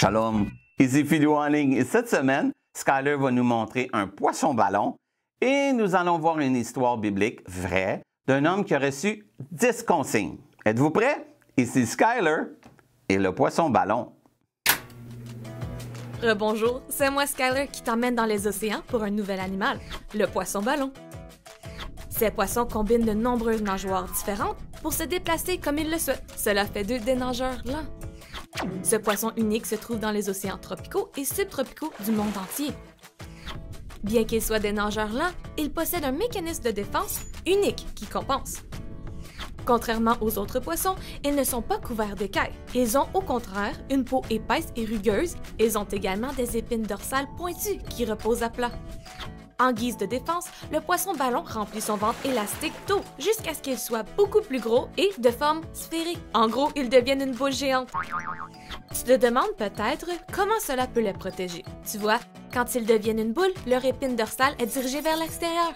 Shalom, ici Philou en ligne et cette semaine, Skyler va nous montrer un poisson-ballon et nous allons voir une histoire biblique vraie d'un homme qui a reçu 10 consignes. Êtes-vous prêts? Ici Skyler et le poisson-ballon. Rebonjour, c'est moi Skyler qui t'emmène dans les océans pour un nouvel animal, le poisson-ballon. Ces poissons combinent de nombreuses nageoires différentes pour se déplacer comme ils le souhaitent. Cela fait d'eux des nageurs lents. Ce poisson unique se trouve dans les océans tropicaux et subtropicaux du monde entier. Bien qu'ils soient des nageurs lents, ils possèdent un mécanisme de défense unique qui compense. Contrairement aux autres poissons, ils ne sont pas couverts d'écailles. Ils ont au contraire une peau épaisse et rugueuse. Ils ont également des épines dorsales pointues qui reposent à plat. En guise de défense, le poisson-ballon remplit son ventre élastique d'eau jusqu'à ce qu'il soit beaucoup plus gros et de forme sphérique. En gros, ils deviennent une boule géante. Tu te demandes peut-être comment cela peut les protéger. Tu vois, quand ils deviennent une boule, leur épine dorsale est dirigée vers l'extérieur.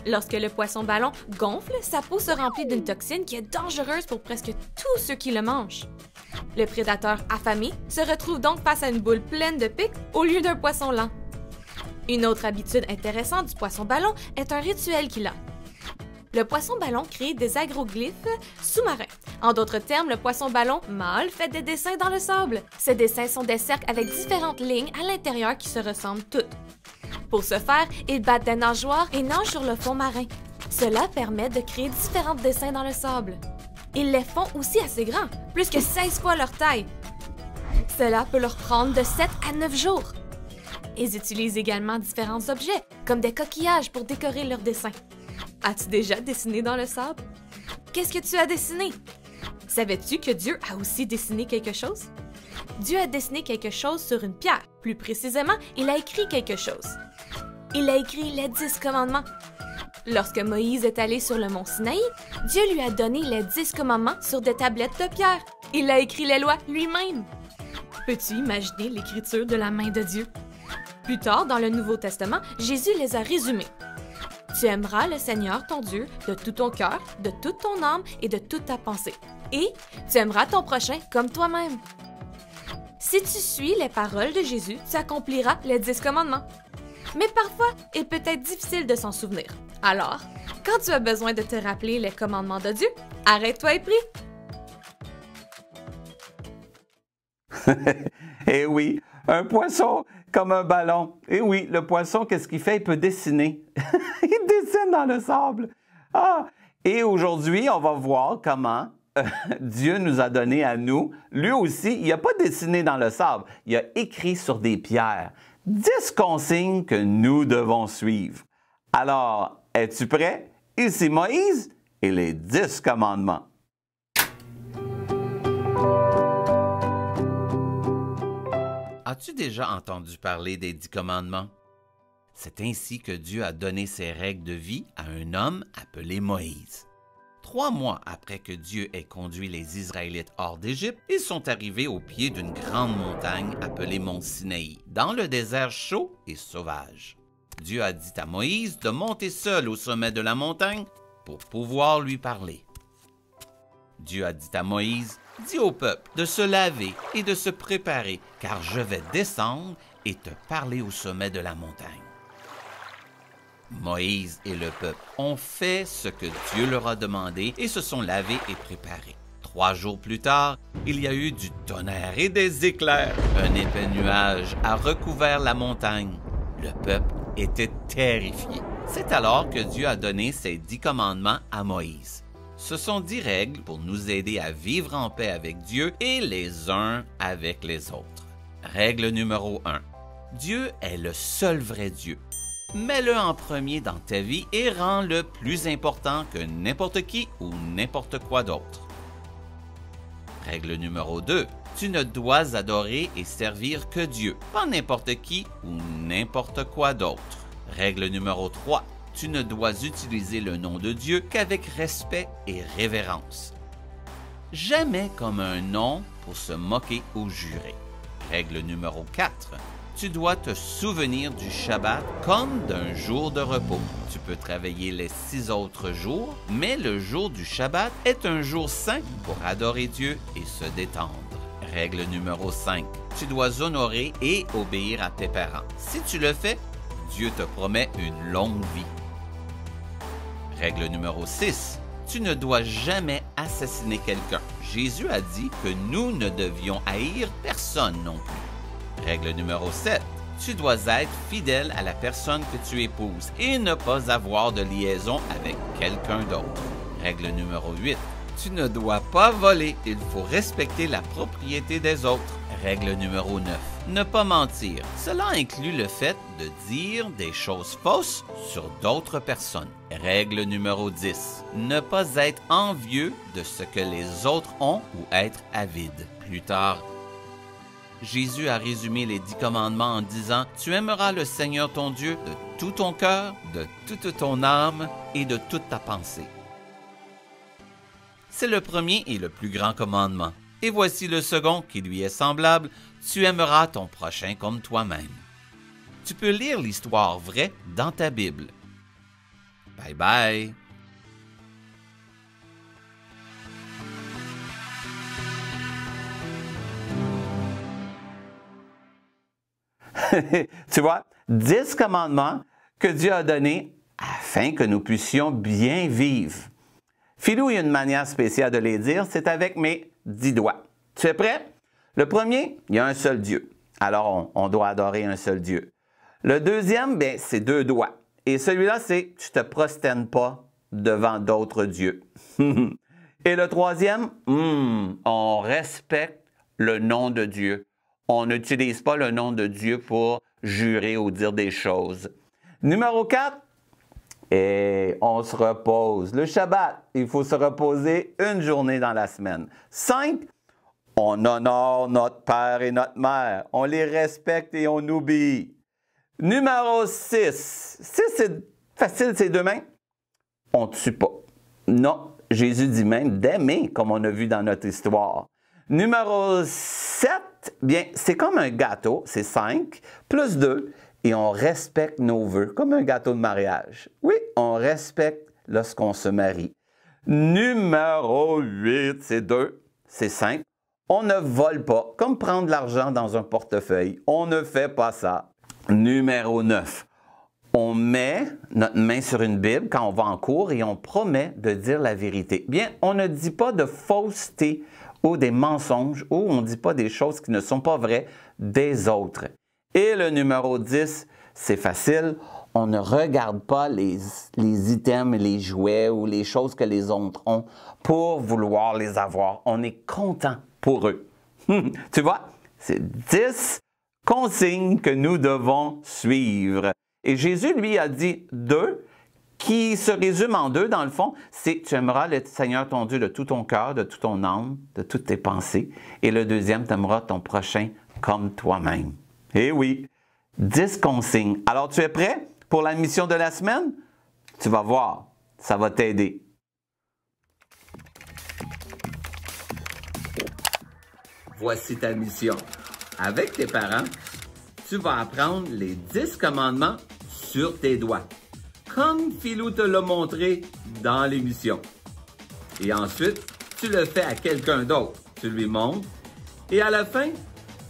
Lorsque le poisson-ballon gonfle, sa peau se remplit d'une toxine qui est dangereuse pour presque tous ceux qui le mangent. Le prédateur affamé se retrouve donc face à une boule pleine de pics au lieu d'un poisson lent. Une autre habitude intéressante du poisson-ballon est un rituel qu'il a. Le poisson-ballon crée des agroglyphes sous-marins. En d'autres termes, le poisson-ballon mâle fait des dessins dans le sable. Ces dessins sont des cercles avec différentes lignes à l'intérieur qui se ressemblent toutes. Pour ce faire, ils battent des nageoires et nagent sur le fond marin. Cela permet de créer différents dessins dans le sable. Ils les font aussi assez grands, plus que 16 fois leur taille. Cela peut leur prendre de 7 à 9 jours. Ils utilisent également différents objets, comme des coquillages pour décorer leurs dessins. As-tu déjà dessiné dans le sable? Qu'est-ce que tu as dessiné? Savais-tu que Dieu a aussi dessiné quelque chose? Dieu a dessiné quelque chose sur une pierre. Plus précisément, il a écrit quelque chose. Il a écrit les 10 commandements. Lorsque Moïse est allé sur le mont Sinaï, Dieu lui a donné les 10 commandements sur des tablettes de pierre. Il a écrit les lois lui-même. Peux-tu imaginer l'écriture de la main de Dieu? Plus tard, dans le Nouveau Testament, Jésus les a résumés. Tu aimeras le Seigneur ton Dieu de tout ton cœur, de toute ton âme et de toute ta pensée. Et tu aimeras ton prochain comme toi-même. Si tu suis les paroles de Jésus, tu accompliras les 10 commandements. Mais parfois, il peut être difficile de s'en souvenir. Alors, quand tu as besoin de te rappeler les commandements de Dieu, arrête-toi et prie. Eh oui, un poisson comme un ballon. Eh oui, le poisson, qu'est-ce qu'il fait? Il peut dessiner. Il dessine dans le sable. Ah! Et aujourd'hui, on va voir comment Dieu nous a donné à nous. Lui aussi, il n'a pas dessiné dans le sable. Il a écrit sur des pierres 10 consignes que nous devons suivre. Alors, es-tu prêt? Ici Moïse et les 10 commandements. As-tu déjà entendu parler des 10 commandements? C'est ainsi que Dieu a donné ses règles de vie à un homme appelé Moïse. 3 mois après que Dieu ait conduit les Israélites hors d'Égypte, ils sont arrivés au pied d'une grande montagne appelée Mont Sinaï, dans le désert chaud et sauvage. Dieu a dit à Moïse de monter seul au sommet de la montagne pour pouvoir lui parler. Dieu a dit à Moïse, « Dis au peuple de se laver et de se préparer, car je vais descendre et te parler au sommet de la montagne. » Moïse et le peuple ont fait ce que Dieu leur a demandé et se sont lavés et préparés. 3 jours plus tard, il y a eu du tonnerre et des éclairs. Un épais nuage a recouvert la montagne. Le peuple était terrifié. C'est alors que Dieu a donné ses 10 commandements à Moïse. Ce sont 10 règles pour nous aider à vivre en paix avec Dieu et les uns avec les autres. Règle numéro 1. Dieu est le seul vrai Dieu. Mets-le en premier dans ta vie et rends-le plus important que n'importe qui ou n'importe quoi d'autre. Règle numéro 2. Tu ne dois adorer et servir que Dieu, pas n'importe qui ou n'importe quoi d'autre. Règle numéro 3. Tu ne dois utiliser le nom de Dieu qu'avec respect et révérence. Jamais comme un nom pour se moquer ou jurer. Règle numéro 4. Tu dois te souvenir du Shabbat comme d'un jour de repos. Tu peux travailler les 6 autres jours, mais le jour du Shabbat est un jour saint pour adorer Dieu et se détendre. Règle numéro 5. Tu dois honorer et obéir à tes parents. Si tu le fais, Dieu te promet une longue vie. Règle numéro 6. Tu ne dois jamais assassiner quelqu'un. Jésus a dit que nous ne devions haïr personne non plus. Règle numéro 7. Tu dois être fidèle à la personne que tu épouses et ne pas avoir de liaison avec quelqu'un d'autre. Règle numéro 8. Tu ne dois pas voler. Il faut respecter la propriété des autres. Règle numéro 9. Ne pas mentir. Cela inclut le fait de dire des choses fausses sur d'autres personnes. Règle numéro 10. Ne pas être envieux de ce que les autres ont ou être avide. Plus tard, Jésus a résumé les 10 commandements en disant « Tu aimeras le Seigneur ton Dieu de tout ton cœur, de toute ton âme et de toute ta pensée. » C'est le premier et le plus grand commandement. Et voici le second qui lui est semblable, « Tu aimeras ton prochain comme toi-même. » Tu peux lire l'histoire vraie dans ta Bible. Bye bye! Tu vois, 10 commandements que Dieu a donnés afin que nous puissions bien vivre. Philou, il y a une manière spéciale de les dire, c'est avec mes 10 doigts. Tu es prêt? Le premier, il y a un seul Dieu. Alors, on doit adorer un seul Dieu. Le deuxième, bien, c'est 2 doigts. Et celui-là, c'est « tu ne te prosternes pas devant d'autres dieux ». Et le troisième, on respecte le nom de Dieu. On n'utilise pas le nom de Dieu pour jurer ou dire des choses. Numéro 4, et on se repose. Le Shabbat, il faut se reposer une journée dans la semaine. 5, on honore notre père et notre mère. On les respecte et on obéit. Numéro 6, 6 c'est facile, c'est 2 mains. On ne tue pas. Non, Jésus dit même d'aimer, comme on a vu dans notre histoire. Numéro 7, bien, c'est comme un gâteau, c'est 5, plus 2, et on respecte nos vœux, comme un gâteau de mariage. Oui, on respecte lorsqu'on se marie. Numéro 8, c'est 2, c'est 5. On ne vole pas, comme prendre l'argent dans un portefeuille. On ne fait pas ça. Numéro 9, on met notre main sur une Bible quand on va en cours et on promet de dire la vérité. Bien, on ne dit pas de fausseté ou des mensonges, ou on ne dit pas des choses qui ne sont pas vraies des autres. Et le numéro 10, c'est facile, on ne regarde pas les items, les jouets ou les choses que les autres ont pour vouloir les avoir. On est content pour eux. Tu vois, c'est 10 consignes que nous devons suivre. Et Jésus, lui, a dit 2, qui se résume en 2, dans le fond, c'est « Tu aimeras le Seigneur ton Dieu de tout ton cœur, de toute ton âme, de toutes tes pensées. » Et le deuxième, « Tu aimeras ton prochain comme toi-même. » Eh oui, 10 consignes. Alors, tu es prêt pour la mission de la semaine? Tu vas voir, ça va t'aider. Voici ta mission. Avec tes parents, tu vas apprendre les 10 commandements sur tes doigts, comme Philou te l'a montré dans l'émission. Et ensuite, tu le fais à quelqu'un d'autre. Tu lui montres. Et à la fin,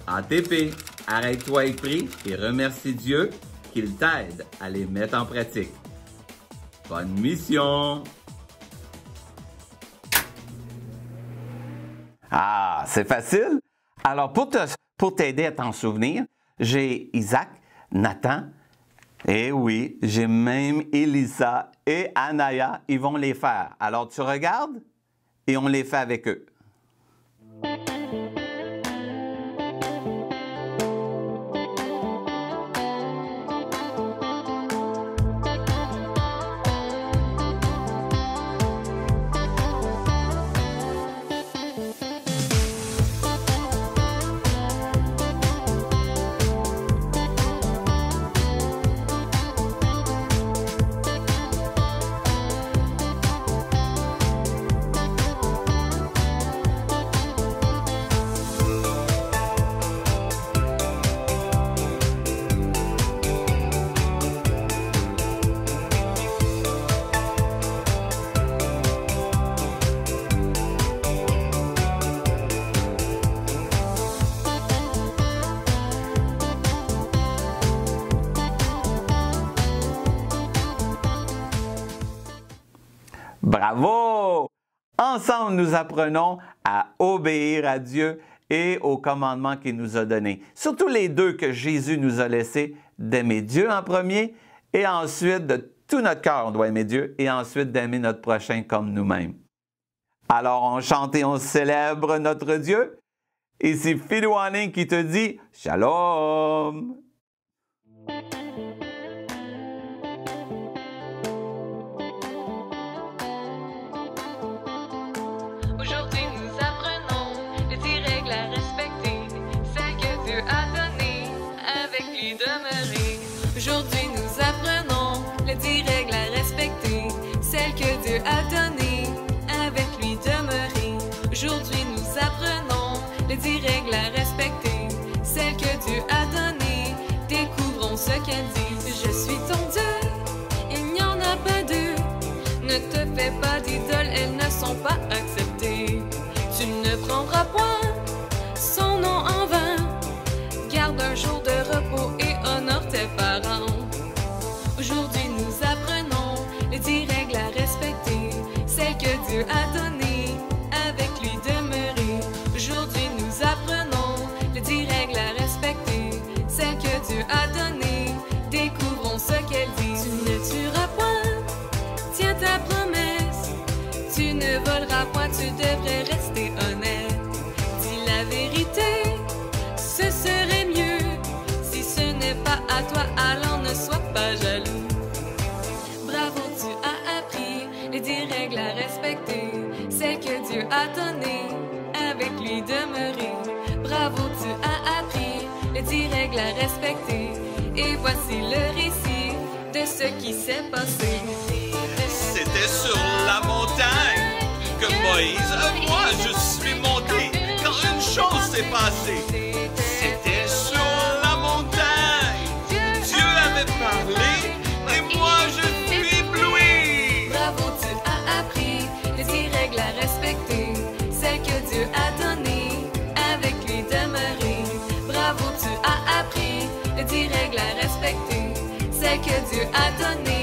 ATP, arrête-toi et prie et remercie Dieu qu'il t'aide à les mettre en pratique. Bonne mission! Ah, c'est facile? Alors, pour t'aider à t'en souvenir, j'ai Isaac, Nathan, et oui, j'ai même Elisa et Anaya, ils vont les faire. Alors, tu regardes et on les fait avec eux. Bravo! Ensemble, nous apprenons à obéir à Dieu et aux commandements qu'il nous a donnés. Surtout les deux que Jésus nous a laissés, d'aimer Dieu en premier et ensuite de tout notre cœur, on doit aimer Dieu et ensuite d'aimer notre prochain comme nous-mêmes. Alors, on chante et on célèbre notre Dieu. Et c'est Philou en ligne qui te dit Shalom! Aujourd'hui, nous apprenons les 10 règles à respecter, celles que Dieu a données, avec lui demeurer. Aujourd'hui, nous apprenons les 10 règles à respecter, celles que Dieu a données, avec lui demeurer. Aujourd'hui, nous apprenons les 10 règles à respecter, celles que Dieu a données, découvrons ce qu'elles disent. Je suis ton Dieu, il n'y en a pas deux. Ne te fais pas d'idoles, elles ne sont pas acceptées. Tu ne prendras point son nom en vain. Garde un jour de repos et honore tes parents. Aujourd'hui, nous apprenons les 10 règles à respecter, celles que Dieu a données, avec lui demeurer. Aujourd'hui, nous apprenons les 10 règles à respecter, celles que Dieu a données, découvrons ce qu'elles disent. Tu ne tueras point, tiens ta promesse. Tu ne voleras point, tu devrais rester honnête. Dis la vérité, ce serait mieux. Si ce n'est pas à toi, alors ne sois pas jaloux. Bravo, tu as appris les 10 règles à respecter, celles que Dieu a données, avec lui demeurer. Bravo, tu as appris les 10 règles à respecter. Et voici le récit de ce qui s'est passé. C'était sur la montagne que Moïse, moi je suis monté quand une chose s'est passée. C'était sur la montagne. Dieu avait parlé et moi je suis ébloui. Bravo, tu as appris les 10 règles à respecter, celles que Dieu a données, avec lui demeurer. Bravo, tu as appris les 10 règles à respecter, celles que Dieu a données,